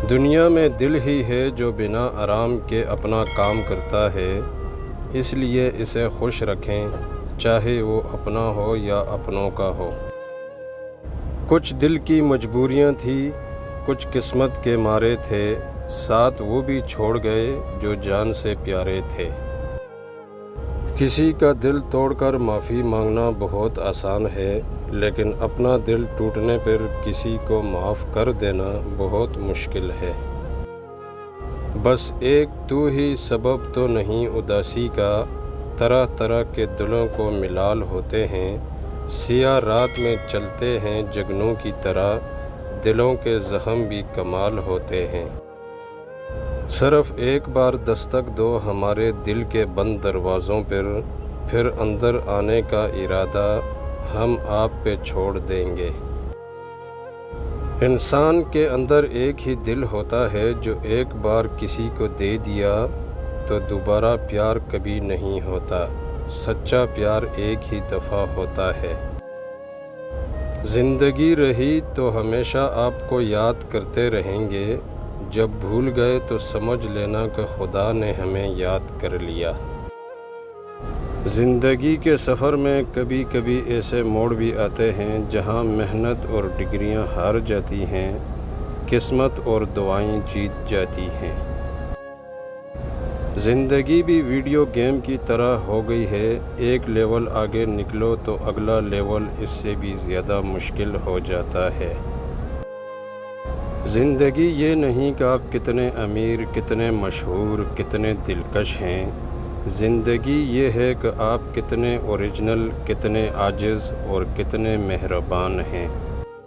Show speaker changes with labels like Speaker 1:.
Speaker 1: دنیا میں دل ہی ہے جو بنا آرام کے اپنا کام کرتا ہے، اس لیے اسے خوش رکھیں، چاہے وہ اپنا ہو یا اپنوں کا ہو۔ کچھ دل کی مجبوریاں تھیں، کچھ قسمت کے مارے تھے، ساتھ وہ بھی چھوڑ گئے جو جان سے پیارے تھے۔ کسی کا دل توڑ کر معافی مانگنا بہت آسان ہے، لیکن اپنا دل ٹوٹنے پر کسی کو معاف کر دینا بہت مشکل ہے۔ بس ایک تو ہی سبب تو نہیں اداسی کا، طرح طرح کے دلوں کو ملال ہوتے ہیں، سیاہ رات میں چلتے ہیں جگنوں کی طرح، دلوں کے زخم بھی کمال ہوتے ہیں۔ صرف ایک بار دستک دو ہمارے دل کے بند دروازوں پر، پھر اندر آنے کا ارادہ ہم آپ پہ چھوڑ دیں گے۔ انسان کے اندر ایک ہی دل ہوتا ہے، جو ایک بار کسی کو دے دیا تو دوبارہ پیار کبھی نہیں ہوتا، سچا پیار ایک ہی دفعہ ہوتا ہے۔ زندگی رہی تو ہمیشہ آپ کو یاد کرتے رہیں گے، جب بھول گئے تو سمجھ لینا کہ خدا نے ہمیں یاد کر لیا۔ زندگی کے سفر میں کبھی کبھی ایسے موڑ بھی آتے ہیں جہاں محنت اور ڈگریاں ہار جاتی ہیں، قسمت اور دعائیں جیت جاتی ہیں۔ زندگی بھی ویڈیو گیم کی طرح ہو گئی ہے، ایک لیول آگے نکلو تو اگلا لیول اس سے بھی زیادہ مشکل ہو جاتا ہے۔ زندگی یہ نہیں کہ آپ کتنے امیر، کتنے مشہور، کتنے دلکش ہیں، زندگی یہ ہے کہ آپ کتنے اوریجنل، کتنے عاجز اور کتنے مہربان ہیں۔